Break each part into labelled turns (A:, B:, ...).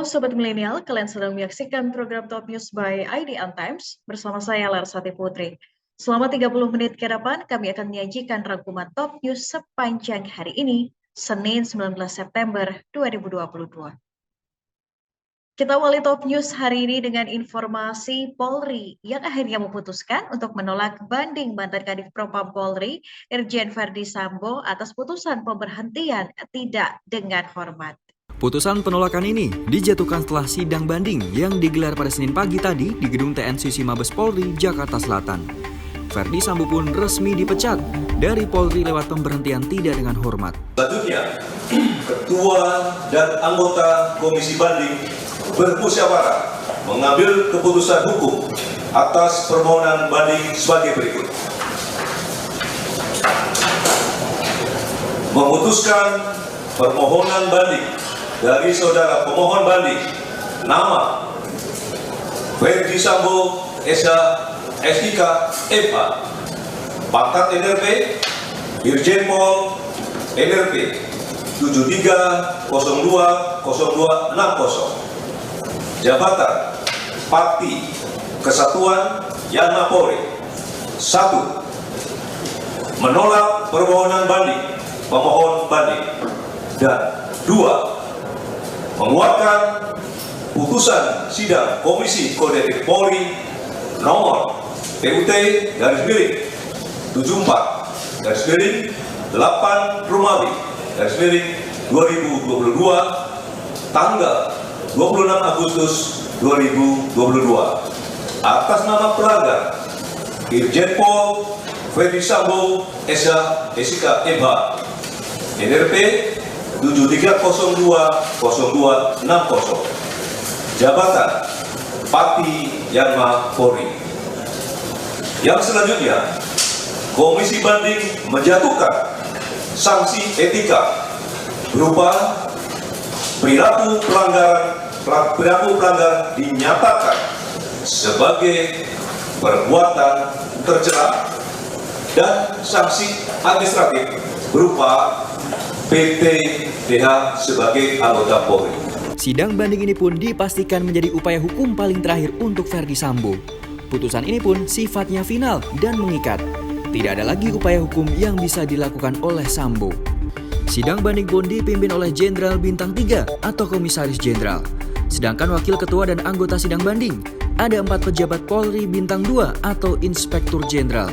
A: Sobat Milenial, kalian sedang menyaksikan program Top News by ID and Times bersama saya Larsati Putri. Selama 30 menit ke depan, kami akan menyajikan rangkuman Top News sepanjang hari ini, Senin 19 September 2022. Kita awali Top News hari ini dengan informasi Polri yang akhirnya memutuskan untuk menolak banding mantan Kadif Propam Polri, Irjen Verdi Sambo atas putusan pemberhentian tidak dengan hormat.
B: Putusan penolakan ini dijatuhkan setelah sidang banding yang digelar pada Senin pagi tadi di Gedung TNCC Mabes Polri, Jakarta Selatan. Verdi Sambo pun resmi dipecat dari Polri lewat pemberhentian tidak dengan hormat.
C: Selanjutnya, Ketua dan anggota Komisi Banding bermusyawarah mengambil keputusan hukum atas permohonan banding sebagai berikut. Memutuskan permohonan banding dari saudara pemohon banding nama Verdi Sambo SIK MH, pangkat NRP Irjen Pol NRP 73020260, jabatan Pakti Kesatuan Yanma Polri. 1. Menolak permohonan banding pemohon banding, dan 2. Menguatkan putusan sidang Komisi Kode Etik Polri nomor PUT _74 _8 Romawi _2022 tanggal 26 Agustus 2022 atas nama pelanggar Irjen Pol Verdi Sambo SIK MH NRP 73020260, jabatan Pakti Yanma Polri. Yang selanjutnya, Komisi Banding menjatuhkan sanksi etika berupa perilaku pelanggar dinyatakan sebagai perbuatan tercela dan sanksi administratif berupa PT/DH sebagai anggota Polri.
B: Sidang banding ini pun dipastikan menjadi upaya hukum paling terakhir untuk Verdi Sambo. Putusan ini pun sifatnya final dan mengikat. Tidak ada lagi upaya hukum yang bisa dilakukan oleh Sambo. Sidang banding pun dipimpin oleh Jenderal Bintang 3 atau Komisaris Jenderal. Sedangkan wakil ketua dan anggota sidang banding ada 4 pejabat Polri Bintang 2 atau Inspektur Jenderal.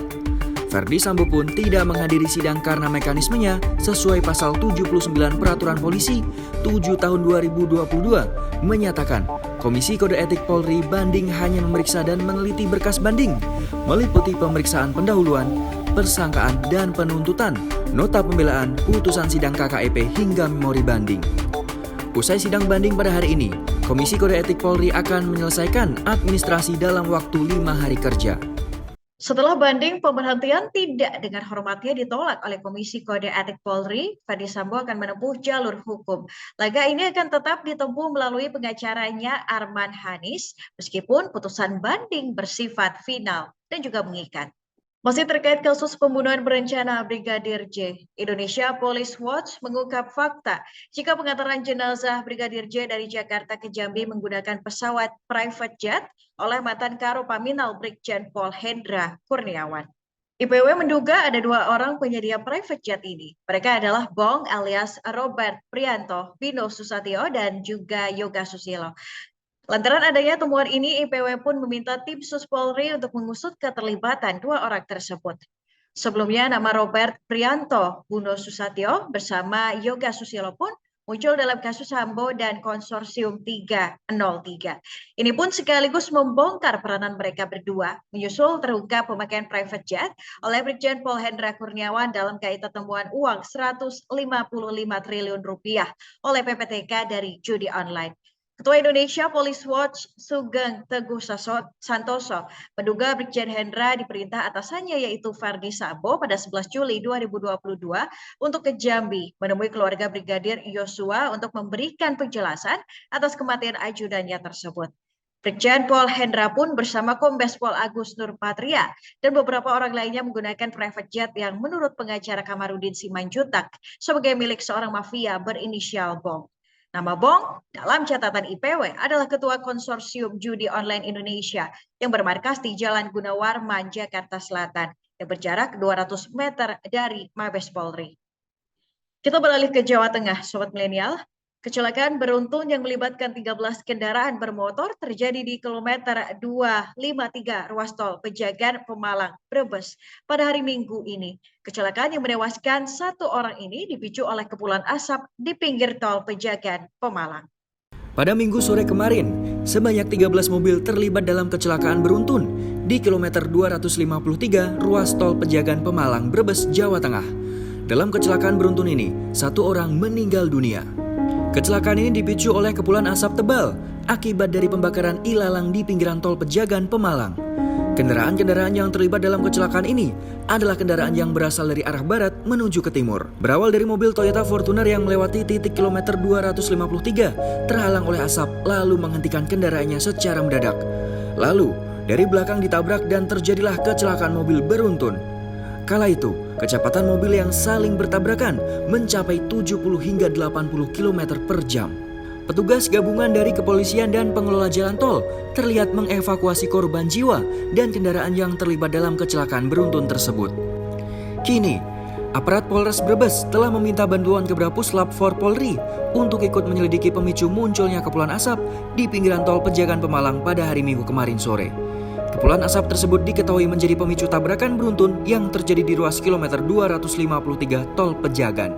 B: Verdi Sambo pun tidak menghadiri sidang karena mekanismenya sesuai pasal 79 Peraturan Polisi 7 tahun 2022 menyatakan Komisi Kode Etik Polri Banding hanya memeriksa dan meneliti berkas banding, meliputi pemeriksaan pendahuluan, persangkaan dan penuntutan, nota pembelaan, putusan sidang KKEP hingga memori banding. Usai sidang banding pada hari ini, Komisi Kode Etik Polri akan menyelesaikan administrasi dalam waktu 5 hari kerja.
A: Setelah banding pemberhentian tidak dengan hormatnya ditolak oleh Komisi Kode Etik Polri, Verdi Sambo akan menempuh jalur hukum. Laga ini akan tetap ditempuh melalui pengacaranya Arman Hanis, meskipun putusan banding bersifat final dan juga mengikat. Masih terkait kasus pembunuhan berencana Brigadir J, Indonesia Police Watch mengungkap fakta jika pengantaran jenazah Brigadir J dari Jakarta ke Jambi menggunakan pesawat private jet oleh mantan Karo Paminal Brigjen Pol Hendra Kurniawan. IPW menduga ada 2 orang penyedia private jet ini. Mereka adalah Bong alias Robert Prianto, Bino Susatyo, dan juga Yoga Susilo. Lantaran adanya temuan ini, IPW pun meminta tim Sus Polri untuk mengusut keterlibatan 2 orang tersebut. Sebelumnya, nama Robert Prianto, Bino Susatyo bersama Yoga Susilo pun muncul dalam kasus Sambo dan Konsorsium 303. Ini pun sekaligus membongkar peranan mereka berdua, menyusul terungkap pemakaian private jet oleh Brigjen Pol Hendra Kurniawan dalam kaitan temuan uang 155 triliun rupiah oleh PPTK dari judi online. Ketua Indonesia Police Watch Sugeng Teguh Santoso menduga Brigjen Hendra diperintah atasannya yaitu Verdi Sambo pada 11 Juli 2022 untuk ke Jambi menemui keluarga Brigadir Yosua untuk memberikan penjelasan atas kematian ajudannya tersebut. Brigjen Pol Hendra pun bersama Kombes Pol Agus Nurpatria dan beberapa orang lainnya menggunakan private jet yang menurut pengacara Kamarudin Simanjuntak sebagai milik seorang mafia berinisial Bong. Nama Bong dalam catatan IPW adalah Ketua Konsorsium Judi Online Indonesia yang bermarkas di Jalan Gunawarman, Jakarta Selatan, yang berjarak 200 meter dari Mabes Polri. Kita beralih ke Jawa Tengah, Sobat Milenial. Kecelakaan beruntun yang melibatkan 13 kendaraan bermotor terjadi di kilometer 253 ruas tol Pejagan Pemalang, Brebes pada hari Minggu ini. Kecelakaan yang menewaskan satu orang ini dipicu oleh kepulan asap di pinggir tol Pejagan Pemalang.
B: Pada Minggu sore kemarin, sebanyak 13 mobil terlibat dalam kecelakaan beruntun di kilometer 253 ruas tol Pejagan Pemalang, Brebes, Jawa Tengah. Dalam kecelakaan beruntun ini, satu orang meninggal dunia. Kecelakaan ini dipicu oleh kepulan asap tebal akibat dari pembakaran ilalang di pinggiran tol Pejagan Pemalang. Kendaraan-kendaraan yang terlibat dalam kecelakaan ini adalah kendaraan yang berasal dari arah barat menuju ke timur. Berawal dari mobil Toyota Fortuner yang melewati titik kilometer 253 terhalang oleh asap lalu menghentikan kendaraannya secara mendadak. Lalu, dari belakang ditabrak dan terjadilah kecelakaan mobil beruntun. Kala itu, kecepatan mobil yang saling bertabrakan mencapai 70 hingga 80 km per jam. Petugas gabungan dari kepolisian dan pengelola jalan tol terlihat mengevakuasi korban jiwa dan kendaraan yang terlibat dalam kecelakaan beruntun tersebut. Kini, aparat Polres Brebes telah meminta bantuan ke Brapus Lab 4 Polri untuk ikut menyelidiki pemicu munculnya kepulan asap di pinggiran tol Pejagan Pemalang pada hari Minggu kemarin sore. Kepulan asap tersebut diketahui menjadi pemicu tabrakan beruntun yang terjadi di ruas kilometer 253 tol Pejagan.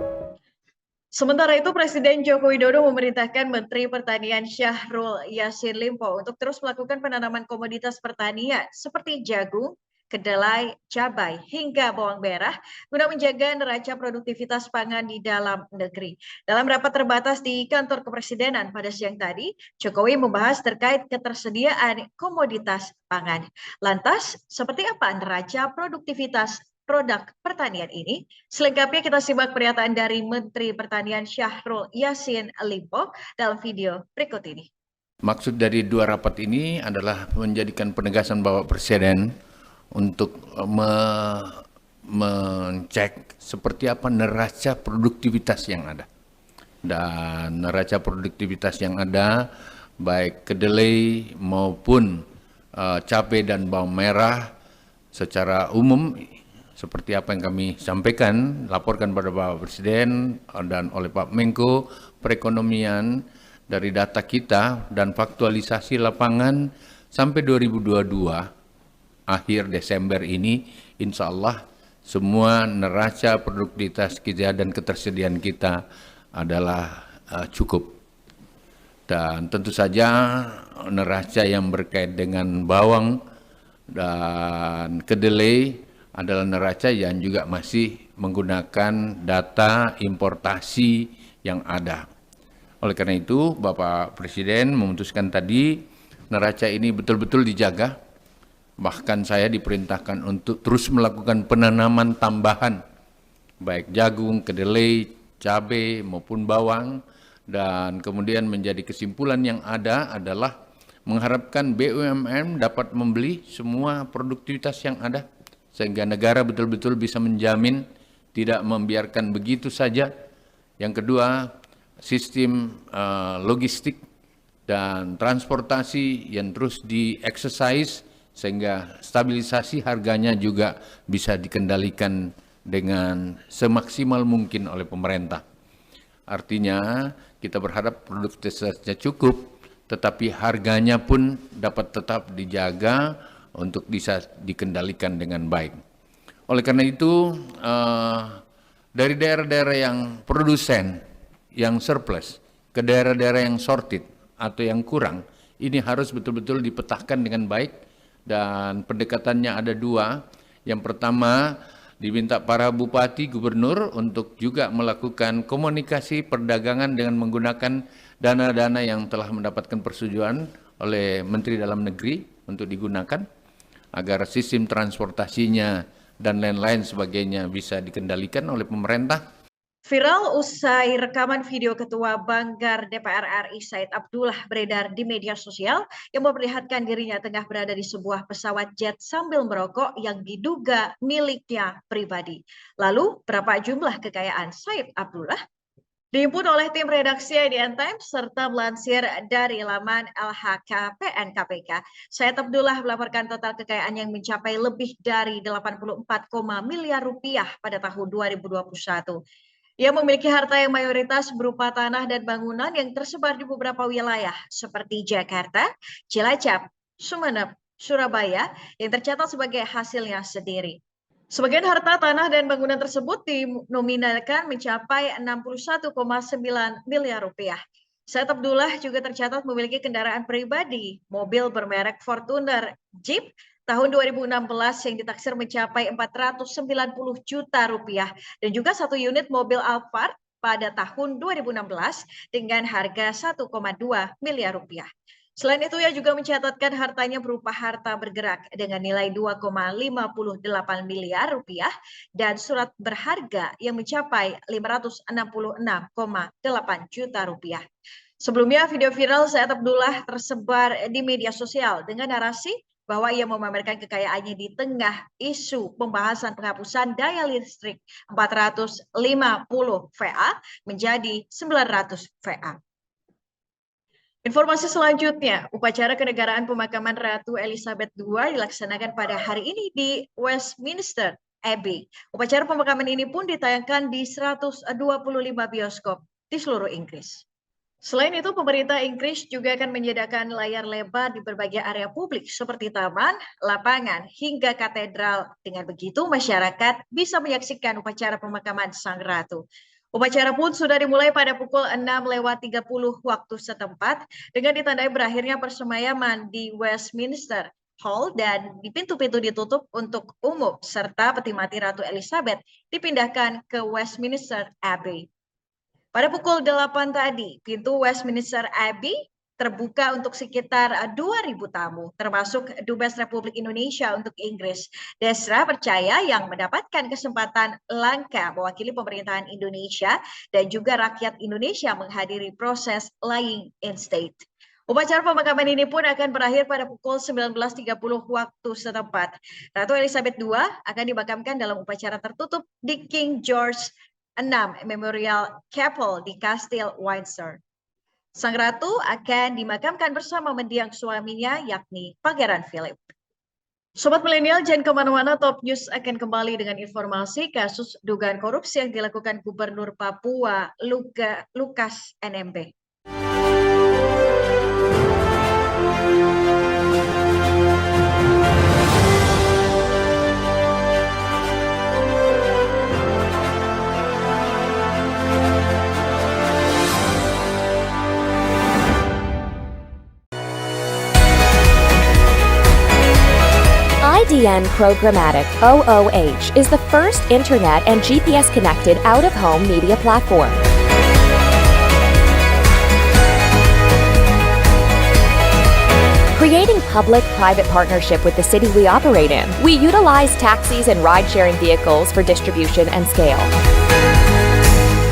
A: Sementara itu, Presiden Joko Widodo memerintahkan Menteri Pertanian Syahrul Yassin Limpo untuk terus melakukan penanaman komoditas pertanian seperti jagung, kedelai, cabai, hingga bawang merah guna menjaga neraca produktivitas pangan di dalam negeri. Dalam rapat terbatas di kantor kepresidenan pada siang tadi, Jokowi membahas terkait ketersediaan komoditas pangan. Lantas, seperti apa neraca produktivitas produk pertanian ini? Selengkapnya kita simak pernyataan dari Menteri Pertanian Syahrul Yassin Limpo dalam video berikut ini.
D: Maksud dari dua rapat ini adalah menjadikan penegasan Bapak Presiden untuk mengecek seperti apa neraca produktivitas yang ada. Dan neraca produktivitas yang ada baik kedelai maupun cabai dan bawang merah secara umum seperti apa yang kami sampaikan, laporkan pada Bapak Presiden dan oleh Pak Menko Perekonomian dari data kita dan faktualisasi lapangan sampai 2022 akhir Desember ini, insya Allah semua neraca produktivitas kita dan ketersediaan kita adalah cukup. Dan tentu saja neraca yang berkait dengan bawang dan kedelai adalah neraca yang juga masih menggunakan data importasi yang ada. Oleh karena itu, Bapak Presiden memutuskan tadi neraca ini betul-betul dijaga. Bahkan saya diperintahkan untuk terus melakukan penanaman tambahan, baik jagung, kedelai, cabai maupun bawang. Dan kemudian menjadi kesimpulan yang ada adalah mengharapkan BUMN dapat membeli semua produktivitas yang ada, sehingga negara betul-betul bisa menjamin tidak membiarkan begitu saja. Yang kedua, sistem logistik dan transportasi yang terus di-exercise sehingga stabilisasi harganya juga bisa dikendalikan dengan semaksimal mungkin oleh pemerintah. Artinya kita berharap produktivitasnya cukup, tetapi harganya pun dapat tetap dijaga untuk bisa dikendalikan dengan baik. Oleh karena itu, dari daerah-daerah yang produsen, yang surplus, ke daerah-daerah yang shorted atau yang kurang, ini harus betul-betul dipetakan dengan baik, dan pendekatannya ada dua. Yang pertama, diminta para bupati, gubernur untuk juga melakukan komunikasi perdagangan dengan menggunakan dana-dana yang telah mendapatkan persetujuan oleh Menteri Dalam Negeri untuk digunakan, agar sistem transportasinya dan lain-lain sebagainya bisa dikendalikan oleh pemerintah.
A: Viral usai rekaman video Ketua Banggar DPR RI Said Abdullah beredar di media sosial yang memperlihatkan dirinya tengah berada di sebuah pesawat jet sambil merokok yang diduga miliknya pribadi. Lalu, berapa jumlah kekayaan Said Abdullah? Dihimpun oleh tim redaksi IDN Times serta melansir dari laman LHKPN KPK. Syed Abdullah melaporkan total kekayaan yang mencapai lebih dari 84, miliar rupiah pada tahun 2021. Ia memiliki harta yang mayoritas berupa tanah dan bangunan yang tersebar di beberapa wilayah seperti Jakarta, Cilacap, Sumeneb, Surabaya yang tercatat sebagai hasilnya sendiri. Sebagian harta tanah dan bangunan tersebut dinominalkan mencapai 61,9 miliar rupiah. Syed Abdullah juga tercatat memiliki kendaraan pribadi, mobil bermerek Fortuner, Jeep, tahun 2016 yang ditaksir mencapai 490 juta rupiah dan juga satu unit mobil Alphard pada tahun 2016 dengan harga 1,2 miliar rupiah. Selain itu, ia juga mencatatkan hartanya berupa harta bergerak dengan nilai 2,58 miliar rupiah dan surat berharga yang mencapai 566,8 juta rupiah. Sebelumnya, video viral Syed Abdullah tersebar di media sosial dengan narasi bahwa ia memamerkan kekayaannya di tengah isu pembahasan penghapusan daya listrik 450 VA menjadi 900 VA. Informasi selanjutnya, upacara kenegaraan pemakaman Ratu Elizabeth II dilaksanakan pada hari ini di Westminster Abbey. Upacara pemakaman ini pun ditayangkan di 125 bioskop di seluruh Inggris. Selain itu, pemerintah Inggris juga akan menyediakan layar lebar di berbagai area publik seperti taman, lapangan, hingga katedral. Dengan begitu, masyarakat bisa menyaksikan upacara pemakaman Sang Ratu. Upacara pun sudah dimulai pada pukul 6:30 waktu setempat dengan ditandai berakhirnya persemayaman di Westminster Hall dan di pintu-pintu ditutup untuk umum serta peti mati Ratu Elizabeth dipindahkan ke Westminster Abbey. Pada pukul 8 tadi, pintu Westminster Abbey terbuka untuk sekitar 2.000 tamu, termasuk Dubes Republik Indonesia untuk Inggris. Desra percaya yang mendapatkan kesempatan langka mewakili pemerintahan Indonesia dan juga rakyat Indonesia menghadiri proses lying in state. Upacara pemakaman ini pun akan berakhir pada pukul 19.30 waktu setempat. Ratu Elizabeth II akan dimakamkan dalam upacara tertutup di King George VI Memorial Chapel di Kastil Windsor. Sang Ratu akan dimakamkan bersama mendiang suaminya yakni Pangeran Philip. Sobat Milenial, jangan kemana-mana, Top News akan kembali dengan informasi kasus dugaan korupsi yang dilakukan Gubernur Papua Lukas NMB.
E: IDN Programmatic OOH is the first internet and GPS-connected out-of-home media platform. Creating public-private partnership with the city we operate in, we utilize taxis and ride-sharing vehicles for distribution and scale.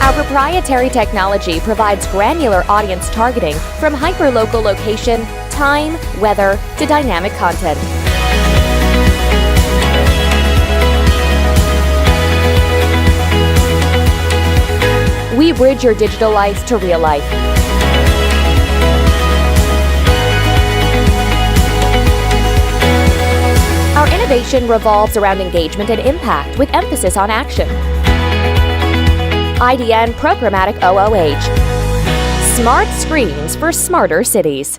E: Our proprietary technology provides granular audience targeting from hyperlocal location, time, weather, to dynamic content. We bridge your digital life to real life. Our innovation revolves around engagement and impact with emphasis on action. IDN Programmatic OOH. Smart screens for smarter cities.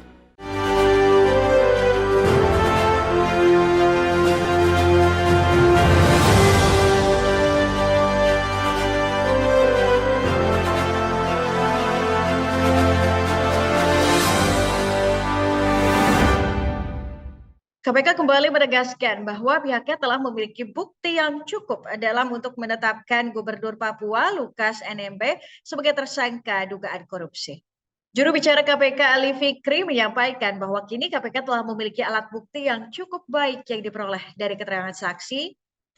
A: KPK kembali menegaskan bahwa pihaknya telah memiliki bukti yang cukup dalam untuk menetapkan Gubernur Papua Lukas NMB sebagai tersangka dugaan korupsi. Juru bicara KPK Ali Fikri menyampaikan bahwa kini KPK telah memiliki alat bukti yang cukup baik yang diperoleh dari keterangan saksi,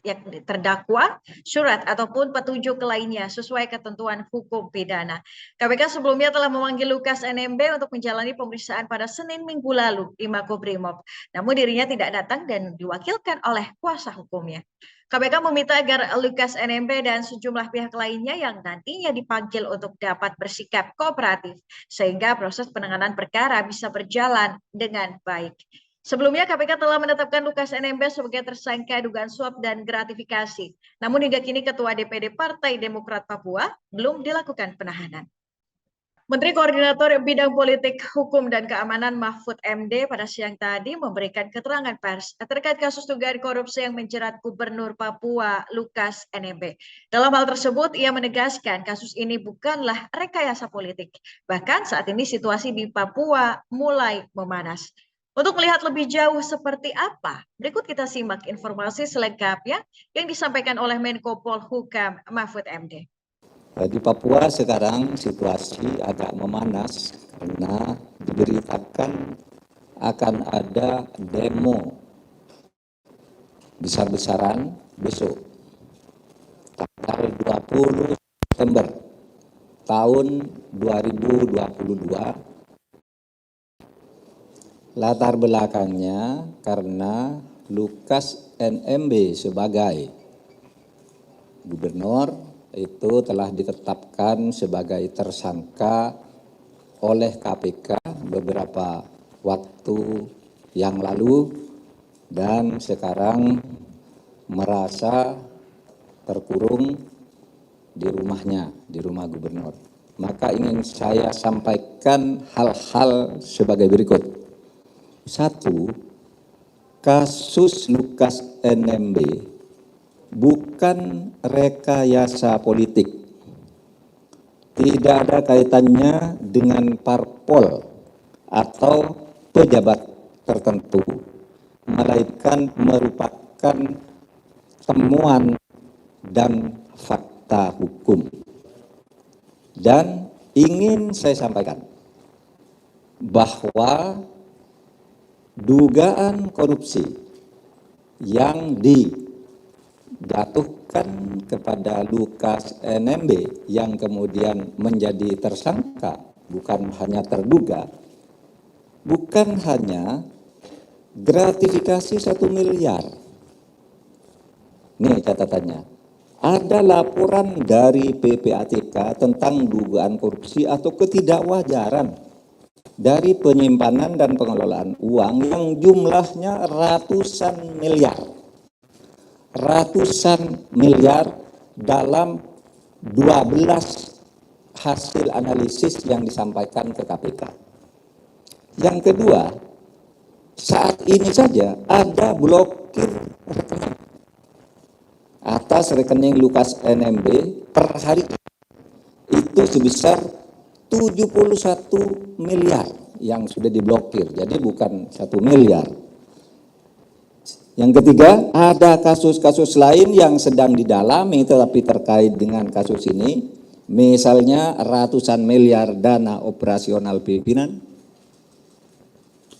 A: yakni terdakwa, surat ataupun petunjuk lainnya sesuai ketentuan hukum pidana. KPK sebelumnya telah memanggil Lukas NMB untuk menjalani pemeriksaan pada Senin minggu lalu di Makobrimob. Namun dirinya tidak datang dan diwakilkan oleh kuasa hukumnya. KPK meminta agar Lukas NMB dan sejumlah pihak lainnya yang nantinya dipanggil untuk dapat bersikap kooperatif sehingga proses penanganan perkara bisa berjalan dengan baik. Sebelumnya KPK telah menetapkan Lukas NMB sebagai tersangka dugaan suap dan gratifikasi. Namun hingga kini Ketua DPD Partai Demokrat Papua belum dilakukan penahanan. Menteri Koordinator Bidang Politik, Hukum, dan Keamanan Mahfud MD pada siang tadi memberikan keterangan pers terkait kasus dugaan korupsi yang menjerat Gubernur Papua Lukas NMB. Dalam hal tersebut, ia menegaskan kasus ini bukanlah rekayasa politik. Bahkan saat ini situasi di Papua mulai memanas. Untuk melihat lebih jauh seperti apa, berikut kita simak informasi selengkapnya yang disampaikan oleh Menko Polhukam Mahfud MD.
F: Di Papua sekarang situasi agak memanas karena diberitakan akan ada demo besar-besaran besok, tanggal 20 September tahun 2022. Latar belakangnya karena Lukas NMB sebagai gubernur itu telah ditetapkan sebagai tersangka oleh KPK beberapa waktu yang lalu dan sekarang merasa terkurung di rumahnya, di rumah gubernur. Maka ingin saya sampaikan hal-hal sebagai berikut. 1. Kasus Lukas NMB bukan rekayasa politik. Tidak ada kaitannya dengan parpol atau pejabat tertentu, melainkan merupakan temuan dan fakta hukum. Dan ingin saya sampaikan bahwa dugaan korupsi yang dijatuhkan kepada Lukas NMB yang kemudian menjadi tersangka, bukan hanya terduga, bukan hanya gratifikasi 1 miliar. Nih catatannya, ada laporan dari PPATK tentang dugaan korupsi atau ketidakwajaran dari penyimpanan dan pengelolaan uang yang jumlahnya ratusan miliar dalam 12 hasil analisis yang disampaikan ke KPK. Yang kedua, saat ini saja ada blokir rekening atas rekening Lukas NMB per hari itu sebesar 71 miliar yang sudah diblokir, jadi bukan 1 miliar. Yang ketiga, ada kasus-kasus lain yang sedang didalami tetapi terkait dengan kasus ini, misalnya ratusan miliar dana operasional pimpinan,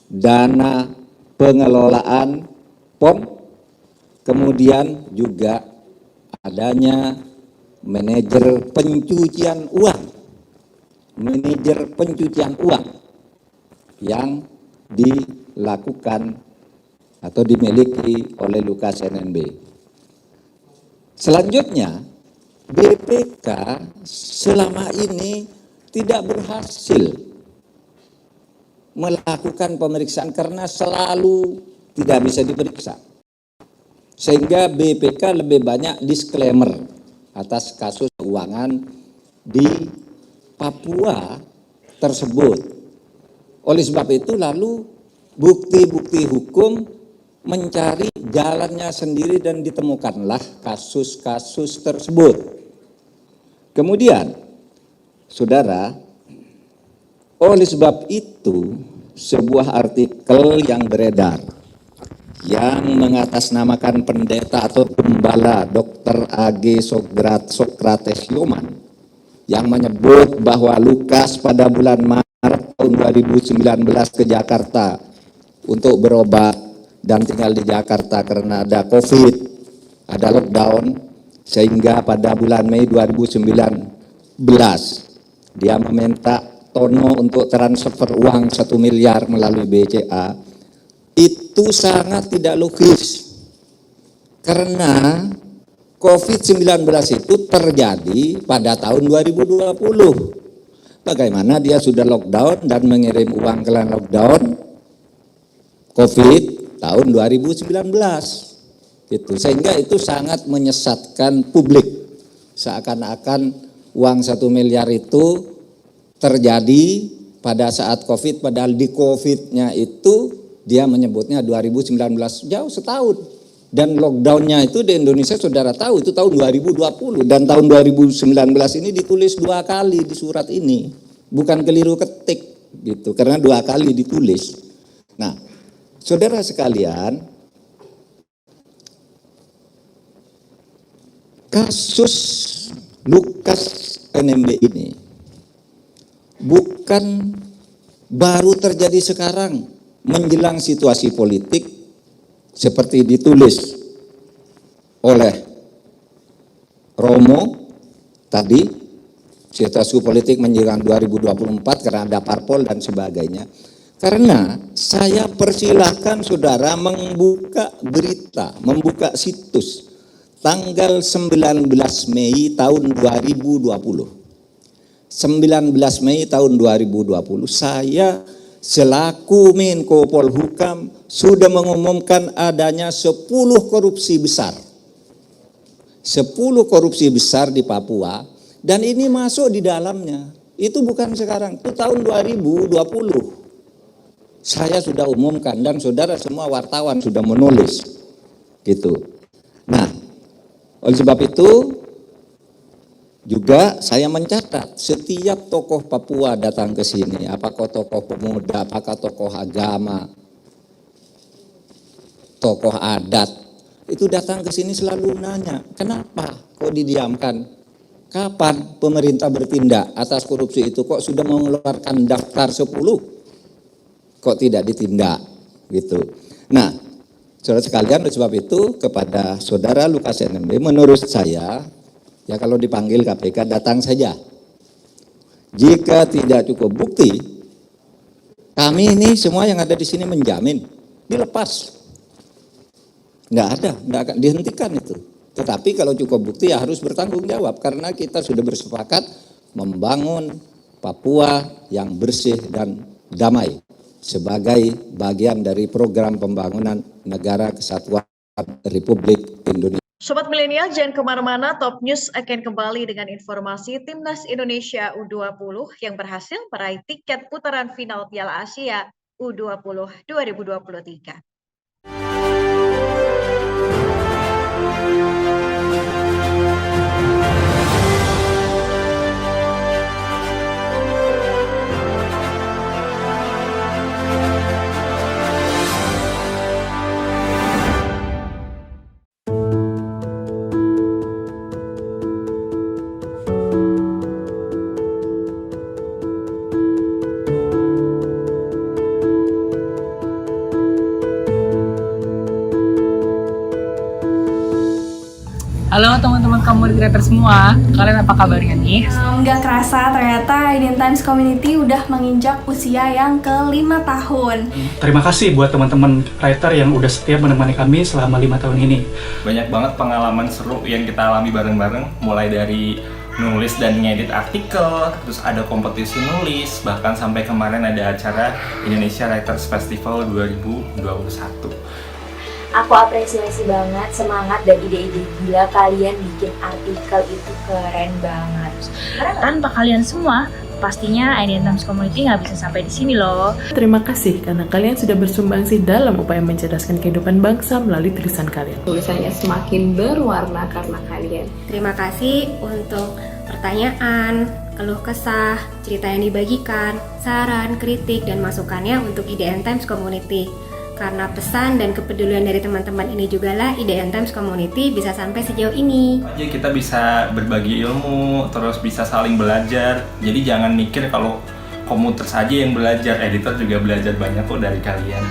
F: dana pengelolaan PON, kemudian juga adanya manajer pencucian uang yang dilakukan atau dimiliki oleh Lukas NMB. Selanjutnya, BPK selama ini tidak berhasil melakukan pemeriksaan karena selalu tidak bisa diperiksa. Sehingga BPK lebih banyak disclaimer atas kasus keuangan di Papua tersebut. Oleh sebab itu lalu bukti-bukti hukum mencari jalannya sendiri dan ditemukanlah kasus-kasus tersebut. Kemudian, saudara, oleh sebab itu sebuah artikel yang beredar yang mengatasnamakan pendeta atau gembala Dr. A.G. Sokrates Yoman yang menyebut bahwa Lukas pada bulan Maret tahun 2019 ke Jakarta untuk berobat dan tinggal di Jakarta karena ada COVID. ada lockdown, sehingga pada bulan Mei 2019 dia meminta Tono untuk transfer uang 1 miliar melalui BCA. Itu sangat tidak logis, karena COVID-19 itu terjadi pada tahun 2020. Bagaimana dia sudah lockdown dan mengirim uang ke lockdown COVID tahun 2019. Gitu. Sehingga itu sangat menyesatkan publik. Seakan-akan uang 1 miliar itu terjadi pada saat COVID, padahal di COVID-nya itu dia menyebutnya 2019, jauh setahun. Dan lockdown-nya itu di Indonesia saudara tahu itu tahun 2020, dan tahun 2019 ini ditulis 2 kali di surat ini, bukan keliru ketik gitu, karena 2 kali ditulis. Nah, saudara sekalian, kasus Lukas NMB ini bukan baru terjadi sekarang menjelang situasi politik seperti ditulis oleh Romo tadi, situasi politik menjelang 2024 karena ada parpol dan sebagainya. Karena saya persilahkan saudara membuka berita, membuka situs tanggal 19 Mei tahun 2020. 19 Mei tahun 2020 saya selaku Menko Polhukam sudah mengumumkan adanya 10 korupsi besar. 10 korupsi besar di Papua, dan ini masuk di dalamnya. Itu bukan sekarang, itu tahun 2020. Saya sudah umumkan dan saudara semua wartawan sudah menulis. Gitu. Nah, oleh sebab itu juga saya mencatat setiap tokoh Papua datang ke sini, apakah tokoh pemuda, apakah tokoh agama, tokoh adat, itu datang ke sini selalu nanya, kenapa kok didiamkan? Kapan pemerintah bertindak atas korupsi itu? Kok sudah mengeluarkan daftar 10? Kok tidak ditindak? Gitu. Nah, saudara sekalian, oleh sebab itu kepada saudara Lukas NMB, menurut saya, ya kalau dipanggil KPK datang saja. Jika tidak cukup bukti, kami ini semua yang ada di sini menjamin dilepas. Nggak akan dihentikan itu. Tetapi kalau cukup bukti ya harus bertanggung jawab, karena kita sudah bersepakat membangun Papua yang bersih dan damai sebagai bagian dari program pembangunan Negara Kesatuan Republik Indonesia.
A: Sobat Milenial, jangan kemana-mana, Top News akan kembali dengan informasi Timnas Indonesia U20 yang berhasil meraih tiket putaran final Piala Asia U20 2023.
G: Halo teman-teman community creator semua, kalian apa kabarnya nih?
H: Nggak kerasa ternyata IDN Times Community udah menginjak usia yang ke-5 tahun.
I: Terima kasih buat teman-teman writer yang udah setia menemani kami selama 5 tahun ini.
J: Banyak banget pengalaman seru yang kita alami bareng-bareng, mulai dari nulis dan ngedit artikel, terus ada kompetisi nulis, bahkan sampai kemarin ada acara Indonesia Writers Festival 2021.
K: Aku apresiasi banget semangat dan ide-ide gila kalian bikin artikel itu keren banget.
L: Tanpa kalian semua, pastinya IDN Times Community nggak bisa sampai di sini loh.
M: Terima kasih karena kalian sudah bersumbangsi dalam upaya mencerdaskan kehidupan bangsa melalui tulisan kalian.
N: Tulisannya semakin berwarna karena kalian.
O: Terima kasih untuk pertanyaan, keluh kesah, cerita yang dibagikan, saran, kritik, dan masukannya untuk IDN Times Community. Karena pesan dan kepedulian dari teman-teman ini juga lah IDN Times Community bisa sampai sejauh ini.
J: Jadi kita bisa berbagi ilmu, terus bisa saling belajar. Jadi jangan mikir kalau komuter saja yang belajar, editor juga belajar banyak kok dari kalian.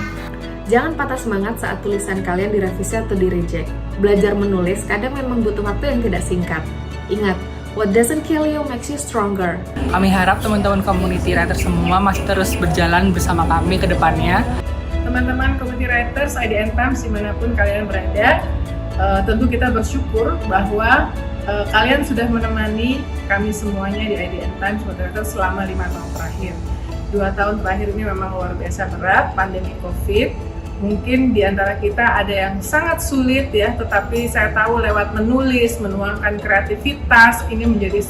M: Jangan patah semangat saat tulisan kalian direvisi atau di-reject. Belajar menulis kadang memang butuh waktu yang tidak singkat. Ingat, what doesn't kill you makes you stronger.
G: Kami harap teman-teman community writer semua masih terus berjalan bersama kami ke depannya.
P: Teman-teman community writers IDN Times dimanapun kalian berada, tentu kita bersyukur bahwa kalian sudah menemani kami semuanya di IDN Times Writers selama 5 tahun terakhir. 2 tahun terakhir ini memang luar biasa berat, pandemi COVID. Mungkin di antara kita ada yang sangat sulit ya, tetapi saya tahu lewat menulis, menuangkan kreativitas, ini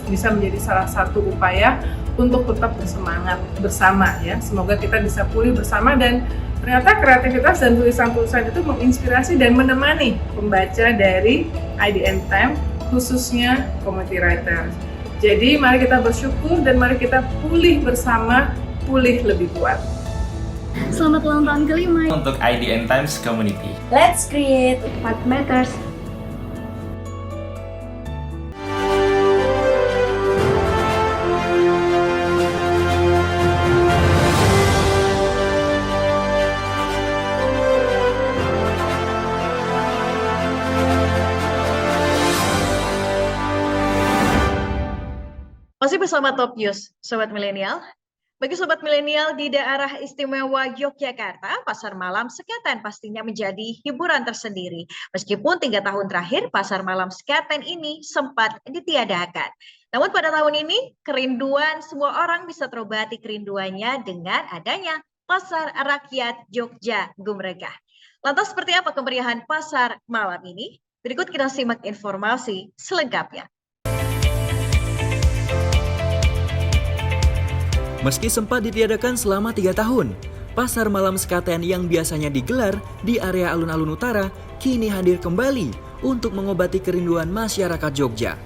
P: bisa menjadi salah satu upaya untuk tetap bersemangat bersama ya. Semoga kita bisa pulih bersama dan ternyata kreativitas dan tulisan-tulisan itu menginspirasi dan menemani pembaca dari IDN Times, khususnya community writer. Jadi mari kita bersyukur dan mari kita pulih bersama, pulih lebih kuat.
H: Selamat ulang tahun ke-5
J: untuk IDN Times Community.
K: Let's create
H: what matters.
A: Masih bersama Top News, Sobat Milenial. Bagi Sobat Milenial di daerah istimewa Yogyakarta, pasar malam Sekaten pastinya menjadi hiburan tersendiri. Meskipun 3 tahun terakhir, pasar malam Sekaten ini sempat ditiadakan. Namun pada tahun ini, kerinduan semua orang bisa terobati kerinduannya dengan adanya Pasar Rakyat Jogja Gumregah. Lantas seperti apa kemeriahan pasar malam ini? Berikut kita simak informasi selengkapnya.
B: Meski sempat ditiadakan selama 3 tahun, pasar malam Sekaten yang biasanya digelar di area alun-alun utara kini hadir kembali untuk mengobati kerinduan masyarakat Jogja.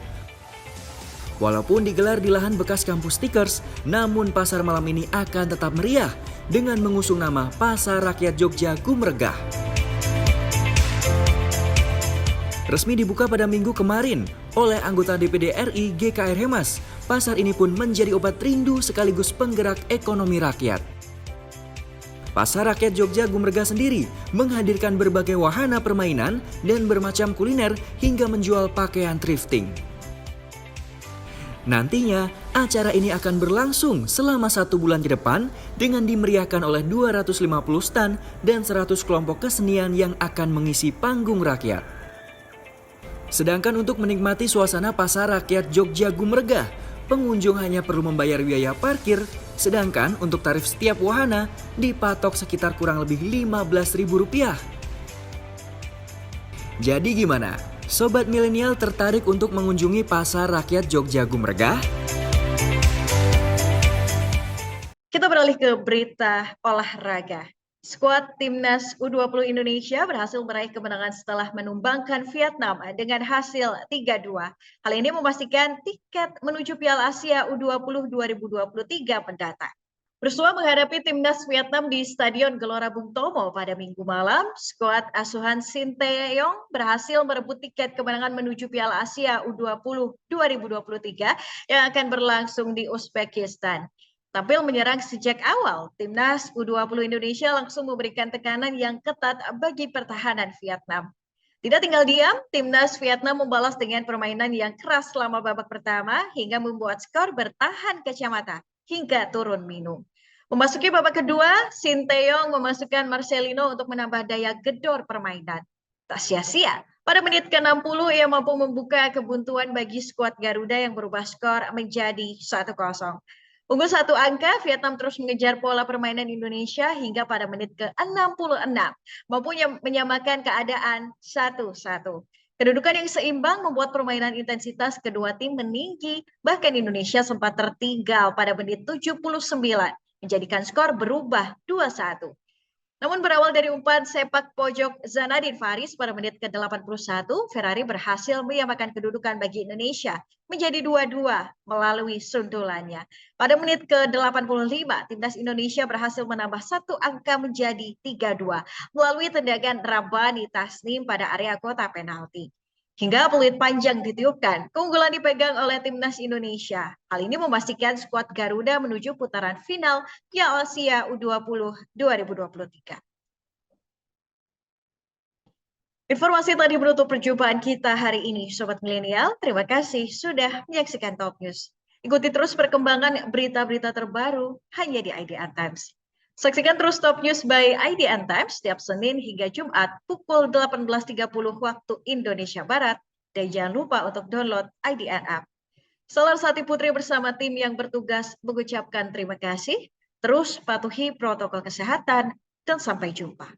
B: Walaupun digelar di lahan bekas kampus Stickers, namun pasar malam ini akan tetap meriah dengan mengusung nama Pasar Rakyat Jogja Gumregah. Resmi dibuka pada Minggu kemarin oleh anggota DPD RI GKR Hemas, pasar ini pun menjadi obat rindu sekaligus penggerak ekonomi rakyat. Pasar Rakyat Jogja Gumregah sendiri menghadirkan berbagai wahana permainan dan bermacam kuliner hingga menjual pakaian thrifting. Nantinya, acara ini akan berlangsung selama 1 bulan ke depan dengan dimeriahkan oleh 250 stand dan 100 kelompok kesenian yang akan mengisi panggung rakyat. Sedangkan untuk menikmati suasana Pasar Rakyat Jogja Gumregah, pengunjung hanya perlu membayar biaya parkir, sedangkan untuk tarif setiap wahana dipatok sekitar kurang lebih Rp15.000. Jadi gimana? Sobat milenial tertarik untuk mengunjungi Pasar Rakyat Jogja Gumregah?
A: Kita beralih ke berita olahraga. Skuad Timnas U20 Indonesia berhasil meraih kemenangan setelah menumbangkan Vietnam dengan hasil 3-2. Hal ini memastikan tiket menuju Piala Asia U20 2023 mendatang. Bersua menghadapi Timnas Vietnam di Stadion Gelora Bung Tomo pada Minggu malam, skuad asuhan Shin Tae-yong berhasil merebut tiket kemenangan menuju Piala Asia U20 2023 yang akan berlangsung di Uzbekistan. Tampil menyerang sejak awal, Timnas U20 Indonesia langsung memberikan tekanan yang ketat bagi pertahanan Vietnam. Tidak tinggal diam, Timnas Vietnam membalas dengan permainan yang keras selama babak pertama hingga membuat skor bertahan kacamata hingga turun minum. Memasuki babak kedua, Shin Tae-yong memasukkan Marcelino untuk menambah daya gedor permainan. Tak sia-sia, pada menit ke-60 ia mampu membuka kebuntuan bagi skuad Garuda yang berubah skor menjadi 1-0. Unggul 1 angka, Vietnam terus mengejar pola permainan Indonesia hingga pada menit ke-66 mampu menyamakan keadaan 1-1. Kedudukan yang seimbang membuat permainan intensitas kedua tim meninggi, bahkan Indonesia sempat tertinggal pada menit 79, menjadikan skor berubah 2-1. Namun berawal dari umpan sepak pojok Zanadin Faris pada menit ke-81, Ferrari berhasil menyamakan kedudukan bagi Indonesia menjadi 2-2 melalui sundulannya. Pada menit ke-85, Timnas Indonesia berhasil menambah 1 angka menjadi 3-2 melalui tendangan Rabbani Tasnim pada area kotak penalti. Hingga peluit panjang ditiupkan, keunggulan dipegang oleh Timnas Indonesia. Hal ini memastikan skuad Garuda menuju putaran final Piala Asia U20 2023. Informasi tadi menutup perjumpaan kita hari ini, Sobat Milenial. Terima kasih sudah menyaksikan Top News. Ikuti terus perkembangan berita-berita terbaru hanya di IDN Times. Saksikan terus Top News by IDN Times setiap Senin hingga Jumat pukul 18.30 waktu Indonesia Barat. Dan jangan lupa untuk download IDN App. Selarsati Putri bersama tim yang bertugas mengucapkan terima kasih. Terus patuhi protokol kesehatan dan sampai jumpa.